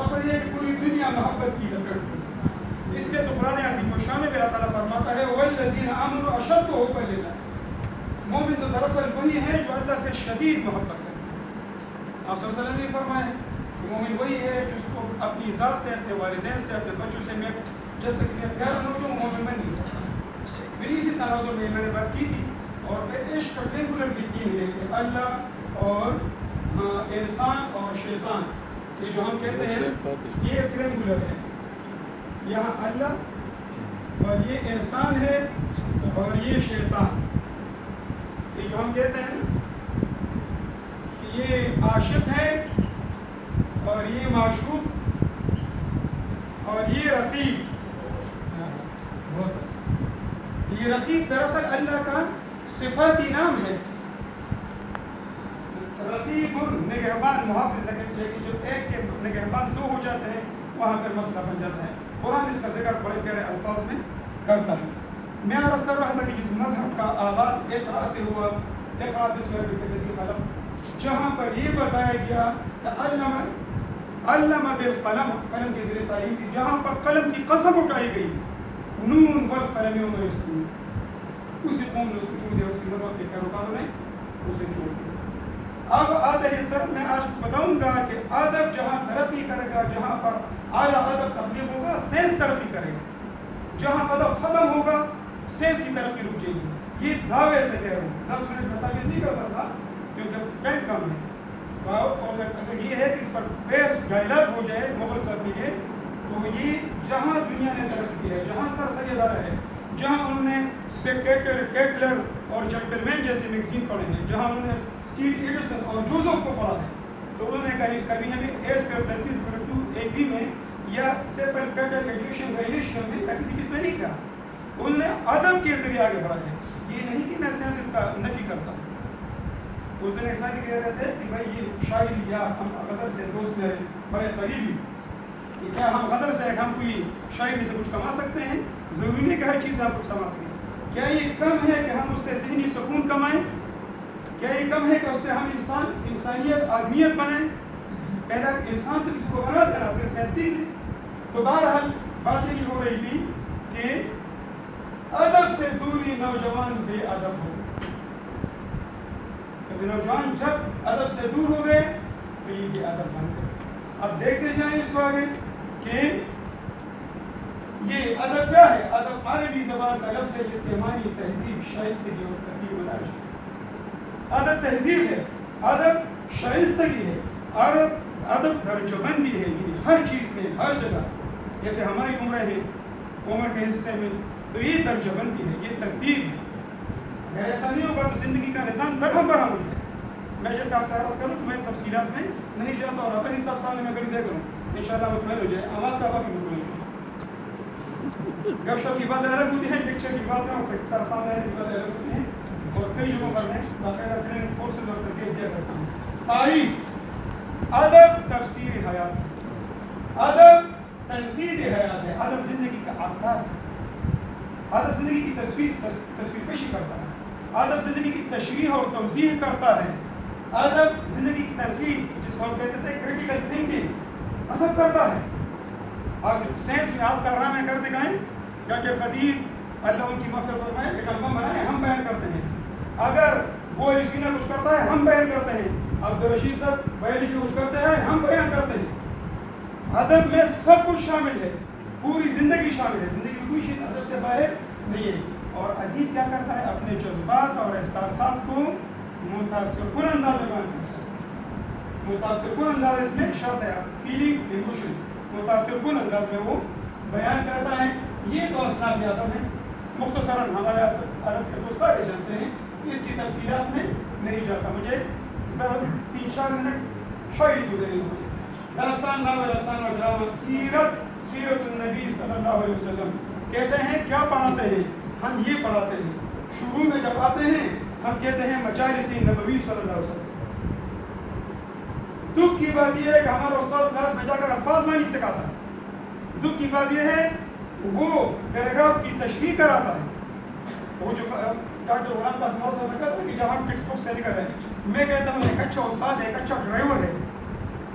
مقصد یہ ہے کہ پوری دنیا محبت کی لپٹ، اس لیے تو قرآن عظیم الشان میں اللہ تعالیٰ فرماتا ہے والذین آمنوا اشد حبا للہ، مومن تو دراصل وہی ہے جو اللہ سے شدید محبت کرے۔ آپ صلی اللہ علیہ وسلم نے فرمایا ہے کہ مومن وہی ہے جس کو اپنی ذات سے، اپنے والدین سے، اپنے بچوں سے میں جب تک میں پیار نہ ہو جاؤں مومن بن نہیں سکتا۔ پھر اسی تناظر میں نے بات کی تھی، اور پھر عشق کا ریگولر بھی تین ہے کہ اللہ اور انسان اور شیطان، یہ جو ہم کہتے ہیں یہ ٹرینگولر ہے، یہاں اللہ اور یہ انسان ہے اور یہ شیطان، یہ جو ہم کہتے ہیں کہ یہ عاشق ہے اور یہ معشوق اور یہ رقیب۔ یہ رقیب دراصل اللہ کا صفاتی نام ہے، رقیب نگہبان محافظ، لیکن جب ایک کے نگہبان دو ہو جاتے ہیں وہاں پر مسئلہ بن جاتا ہے۔ قرآن اس کا ذکر بڑے پیارے الفاظ میں کرتا ہے۔ میں عرض کر رہا تھا کہ جس مذہب کا آغاز اقرا سے ہوا، اقرا بسم ربک الذی خلق، جہاں پر یہ بتایا گیا کہ علم بالقلم، قلم کے ذریعے تعلیم تھی، جہاں پر قلم کی قسم اٹھائی گئی، نون والقلم وما یسطرون، اسی قوم نے اس کو چھوڑ دیا، اسی مذہب کے پیروکاروں نے اسے چھوڑ دیا۔ اب آدھے اس طرح میں آج بتاؤں گا کہ ادب جہاں ترقی کرے گا، جہاں پر اعلیٰ ادب تخلیق ہوگا، سینس ترقی کرے گا، جہاں ادب ختم ہوگا سینس کی ترقی رک جائے گی۔ یہ دعوے سے کہہ رہا ہوں، 10 منٹ تصاویر نہیں کر سکتا کیونکہ ٹائم کم ہے، اور اگر یہ ہے کہ اس پر بیس ڈائلاگ ہو جائے مختصر بھی ہے، تو یہ جہاں دنیا نے ترقی کی ہے، جہاں سر سید ہے، جہاں انہوں نے اسپیکٹیٹر، کیٹلر اور جنٹلمین جیسے میگزین پڑھے ہیں، جہاں انہوں نے اسٹیو ایڈیسن اور جوزف کو پڑھا ہے، تو انہوں نے کبھی ہمیں ایس پی اے بی میں یا سیپل پیٹر ایڈوکیشن ویلیشن میں یا کسی چیز میں نہیں کہا، انہوں نے ادب کے ذریعے آگے بڑھا ہے۔ یہ نہیں کہ میں سینس اس کا نفی کرتا ہوں۔ اس دن ایک ساتھی کہہ رہے تھے کہ بھائی یہ شاعری یا ہم غزل سے دوست میرے بڑے قریبی، کہ کیا ہم غزل سے ہم کوئی شاعری سے کچھ کما سکتے ہیں؟ ضروری نہیں کہ ہر چیز آپ کچھ سما سکیں۔ کیا یہ کم ہے کہ ہم اس سے ذہنی سکون کمائیں؟ کیا یہ کم ہے کہ اس سے ہم انسانیت، آدمیت بنیں؟ پہلا انسان تو اس کو بنا دینا، پھر سینسی لیں۔ تو بہرحال بات یہی ہو رہی تھی کہ ادب سے دوری نوجوان بے ادب ہو، کہ نوجوان جب ادب سے دور ہو گئے تو یہ بے ادب بن گئے۔ اب دیکھتے جائیں اس کو آگے کہ یہ ادب کیا ہے۔ ادب عربی زبان کا لفظ ہے جس کے معنی تہذیب، شائستگی اور ترتیب و تراشی۔ ادب تہذیب ہے، ادب شائستگی ہے، ادب درجہ بندی ہے، یعنی ہر چیز میں، ہر جگہ، جیسے ہماری عمریں ہیں، عمر کے حصے میں، تو یہ درجہ بندی ہے، یہ ترتیب ہے۔ اگر ایسا نہیں ہوگا تو زندگی کا نظام درہم برہم ہو جائے۔ میں جیسے آپ سے عرض کروں تو میں تفصیلات میں نہیں جاتا، اور اپنے حساب سامنے میں کبھی دیکھ لوں انشاءاللہ مطمئن ہو جائے، آواز صاحب بھی مطمئن ہو جائے۔ گپ شپ کی باتیں الگ ہوتی ہیں، لیکچر کی باتیں اور ٹیکسٹر سامنے کی باتیں الگ ہوتی ہیں، اور کئی جگہوں پر میں باقاعدہ ٹریننگ کورسز اور تربیت دیا کرتا ہوں۔ تعریف، ادب تفسیر حیات ہے، ادب تنقید حیات ہے، ادب زندگی کا عکاس ہے، ادب زندگی کی تصویر کشی کرتا ہے، ادب زندگی کی تشریح اور توضیح کرتا ہے، ادب زندگی کی تنقید، جس کو ہم کہتے تھے کریٹیکل تھنکنگ، ادب کرتا ہے۔ آپ سائنس میں آپ کارنامے کر دکھائیں، کیا کہ قدیر اللہ ان کی مغفرت فرمائے ایک البم بنائے، ہم بیان کرتے ہیں۔ اگر وہ سینہ کچھ کرتا ہے ہم بیان کرتے ہیں، عبدالرشید صاحب بایولوجی کچھ کرتے ہیں ہم بیان کرتے ہیں۔ ادب میں سب کچھ شامل ہے، پوری زندگی شامل ہے، زندگی میں کوئی چیز ادب سے باہر نہیں ہے۔ اور ادیب کیا کرتا ہے؟ اپنے جذبات اور احساسات کو متاثر کن انداز میں بیان کرتا ہے۔ متاثر کن انداز میں شرط ہے، فیلنگ ایموشن، متاثر کن انداز میں وہ بیان کرتا ہے۔ یہ تو اصناف ادب ہے، مختصراً ہمارے ادب کے تو سارے جانتے ہیں، اس کی تفصیلات میں نہیں جاتا۔ مجھے ذرا 3-4 منٹ شاعری گزاری ہوئی۔ داستان، ناول، افسانہ اور ڈرامہ، سیرت النبی صلی اللہ علیہ وسلم کہتے ہیں کیا پڑھاتے ہیں؟ ہم یہ پڑھاتے ہیں، شروع میں جب آتے ہیں ہم کہتے ہیں مجالس نبوی صلی اللہ علیہ وسلم۔ دکھ کی بات یہ ہے کہ ہمارا استاد کلاس میں جا کر الفاظ معنی سکھاتا ہے، دکھ کی بات یہ ہے وہ پیراگراف کی تشریح کراتا ہے۔ وہ جو ڈاکٹر غلام قاسم صاحب نے کہا تھا کہ جب ہم ٹیکسٹ بک سے نکل رہے ہیں، میں کہتا ہوں ایک اچھا استاد ایک اچھا ڈرائیور ہے،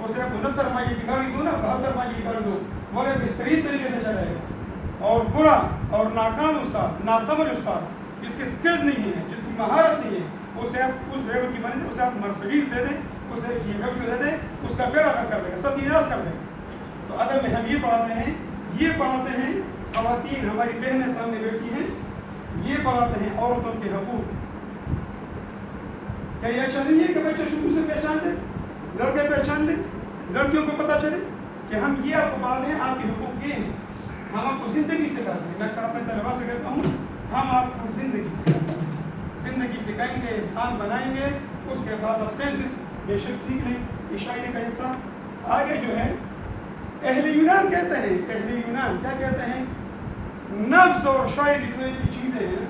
उसे 69 माइल की गाड़ी दो ना, 72 माइल की गाड़ी दो, मगर बेहतरीन तरीके से चलाएगा। और बुरा और नाकाम उस्ताद, नासमझ उस्ताद, जिसके स्किल नहीं है, जिसकी महारत नहीं है, उसे आप उस ड्राइवर की बने उसे आप मर्सिडीज दे दें, उसे BMW दे दें, उसका बेड़ा कर देगा, सत्यानाश कर देगा। तो अदब में हम ये पढ़ाते हैं ख़वातीन हमारी बहनें सामने बैठी हैं, ये पढ़ाते हैं औरतों के हकूक़। क्या ये अच्छा नहीं है कि बच्चे शुरू से पहचान लें, लड़के पहचान लें, लड़कियों को पता चले कि हम ये आपको पढ़ाते हैं, आपके हुकूक ये हैं, हम आपको ज़िंदगी सिखाते हैं। मैं अक्सर अपने तलबा से कहता हूँ, हम आपको ज़िंदगी सिखाते हैं, ज़िंदगी सिखाएंगे, इंसान बनाएंगे, उसके बाद आप सेंसेस बेशक सीख लें। ये शायरी का हिस्सा आगे जो है अहले यूनान कहते हैं, अहले यूनान क्या कहते हैं, नब्ज़ और शायरी तो ऐसी चीज़ें हैं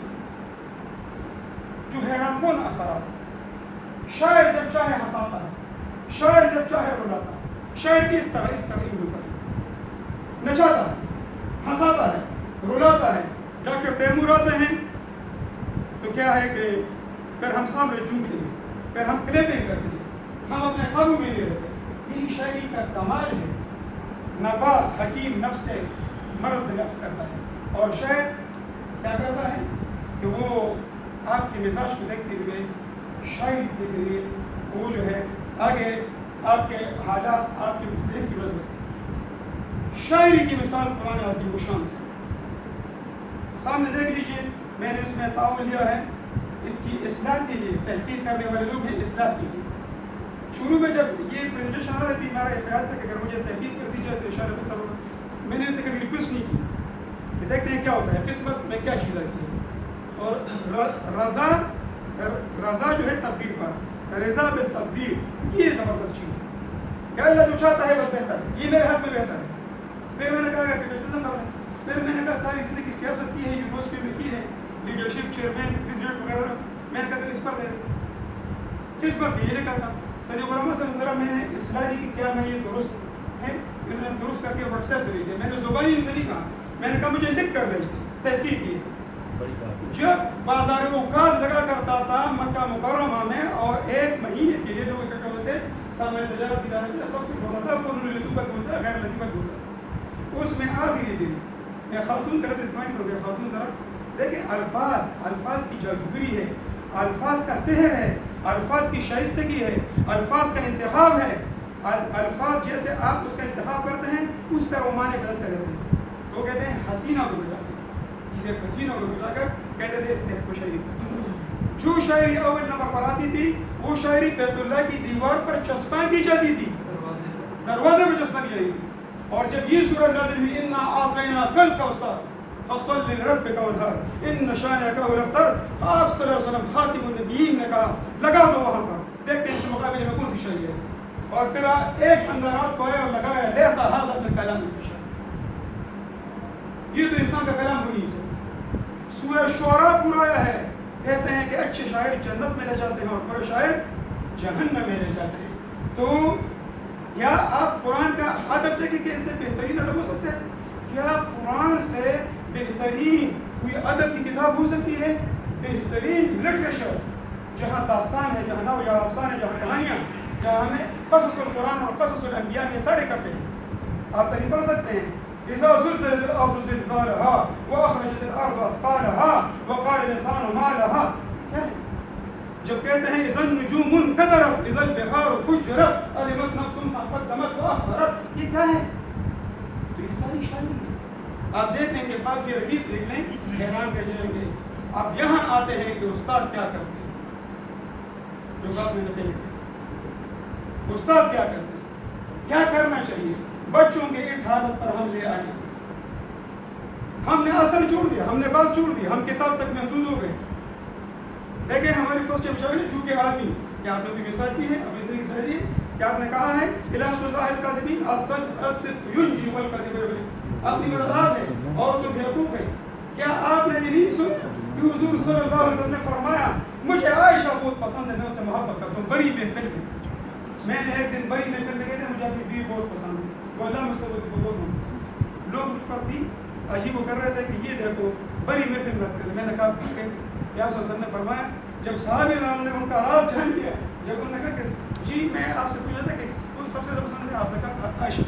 जो हैरान कौन असरात। शायर जब चाहे हंसाता है, शायर जब चाहे रुलाता है, शायर किस तरह इस तरह पर नचाता है, हंसाता है, रुलाता है। जाकर तैमूर आते हैं तो क्या है कि फिर हम सामने झूमते हैं, फिर हम क्लेपिंग करते हैं, हम अपने काबू में नहीं रहते। यही शायरी का कमाल है। नवाज हकीम नफ्स से मर्ज नफ्स करता है और शायर क्या करता है कि वो आपके मिजाज को देखते हुए शायरी के जरिए वो जो है आगे आपके हालात आपके ज़हन की वजह से शायरी की मिसाल कुरान अज़ीम शान से सामने देख लीजिए। मैंने इसमें ताउन लिया है इसकी इस्लाह के लिए, तहकीक करने वाले लोग हैं इस्लाह के लिए। शुरू में जब ये प्रेजेंटेशन आ रही थी, मेरा ख्याल था कि अगर मुझे तहकीक कर दी जाए तो इशारा बेहतर होगा। मैंने इसे कभी रिक्वेस्ट नहीं की कि देखते हैं क्या होता है, किस्मत में क्या चीज़ आती है। और रज़ा जो है तकदीर पर, रज़ा बिल तकदीर, ये ज़बरदस्त चीज़ है कि अल्लाह जो चाहता है बस बेहतर है, ये मेरे हाथ में बेहतर है। फिर मैंने कहा कि क्रिटिसिज्म करना, फिर मैंने कहा सारी जिंदगी सियासत की है, यूनिवर्सिटी में की है, लीडरशिप, चेयरमैन, प्रेसिडेंट वगैरह, मैंने कहा इस पर दे किस्मत भी ये नहीं करता। सलीम से ज़रा मैंने इस्लाह की क्या मैं ये दुरुस्त है, इन्होंने दुरुस्त करके व्हाट्सएप से भेजा, मैंने ज़ुबानी इनसे नहीं कहा, मैंने कहा मुझे लिख कर भेज तहकीक की। जब बाजार उकाज लगा करता था मक्का मुकर्रमा में और 1 महीने के लिए लोग इकट्ठे होते, सामने तजारत इदारे सब कुछ होता था, फुल लतीफ़त होता, गैर लतीफ़त होता। उसमें आखिरी दिन मैं खातून करत इस्माइल को गया, खातून ज़रा देखिए अल्फाज की जादूगरी है, अल्फाज का सेहर है, अल्फाज की शाइस्तगी है, अल्फाज का इंतखाब है। अल्फाज जैसे आप उसका इंतखाब करते हैं उस तरह वो माने बदलते रहते हैं। तो कहते हैं हसीना को बुलाते हैं, जिसे हसीना को बुलाकर कहते थे इसके को शायरी। जो शायरी अव्वल नंबर पर आती थी वो शायरी बैतुल्लाह की दीवार पर चस्पा की जाती थी, दरवाजे पर चस्पा की जाती थी। और जब ये सूरह नाज़िल हुई इन्ना आतैना कल कौसर फसल्लि लिरब्बिका वन्हर इन्न शानिअका हुवल अब्तर, आप सल्लल्लाहु अलैहि वसल्लम खातिमुन नबिय्यीन ने कहा लगा दो वहाँ पर, देखते हैं इसके मुकाबले में कौन सी शायरी है। और फिर एक अंदारात को आया और लगाया लैसा हाज़ा मिन कलामिल बशर, ये तो इंसान का कलाम हो नहीं सकता। सूरह शुअरा पूरा आया है, कहते हैं कि अच्छे शायर जन्नत में ले जाते हैं और बुरे शायर जहन्नम में ले जाते हैं। तो क्या आप कुरान का अदब देखें कि इससे बेहतरीन अदब हो सकता है? क्या कुरान से बेहतरीन कोई अदब की किताब हो सकती है? बेहतरीन लिटरेचर जहाँ दास्तान है, जहाँ नव या अफसाने है, जहाँ कहानियाँ, जहाँ हमें क़ससुल कुरान और क़ससुल अंबिया में सारे करते हैं। आप कहीं पढ़ सकते हैं इज़ा ज़ुलज़िलतिल अर्ज़ु ज़िलज़ालहा व अख़रजतिल अर्ज़ु अस्क़ालहा व क़ाल इंसानु मा लहा। जब कहते हैं इज़न नुजूमुन कदरत इज़ल बिहारु फुज्जिरत अलिमत नफ्सुन मा क़द्दमत व अख़रत, ये क्या है? तो ये सारी शायरी है। आप देख लें कि काफ़िया रदीफ देख लें, हैरान रह जाएंगे। अब यहाँ आते हैं कि उस्ताद क्या करते हैं, जो बात मैंने कही, उस्ताद क्या करते हैं, क्या करना चाहिए। बच्चों के इस हालत पर हम ले आए, हमने असल छोड़ दिया, हमने बात छोड़ दी, हम किताब तक महदूद हो गए। देखिए हमारी फर्स्ट टाइम ने चूंकि आदमी, क्या आपने भी मिसाल की है, अब इसे कहिए क्या आपने कहा है इलाहुल्लाहिल काज़िबीन अस्सदिक़ युंजी वल काज़िब युबरी, अपनी मदद है और तो बेवकूफ है। क्या आपने ये नहीं सुना कि हुजूर सल्लल्लाहु अलैहि वसल्लम ने फरमाया मुझे आयशा बहुत पसंद है, मैं उससे मोहब्बत करता हूँ। बड़ी महफिल में मैंने एक दिन बड़ी महफिल में गए थे, मुझे अपनी बीवी बहुत पसंद है, वो अल्लाह मुझसे बहुत लोग मुझ पर भी अजीब कर रहे थे कि ये देखो बड़ी महफिल में। मैंने कहा या सल्लल्लाहु अलैहि वसल्लम ने फरमाया جب صحابہ کرام نے ان کا راز جان لیا، جب انہوں نے کہا کہ جی میں آپ سے پوچھا تھا کہ سب سے زیادہ پسند ہے، آپ نے کہا عائشہ.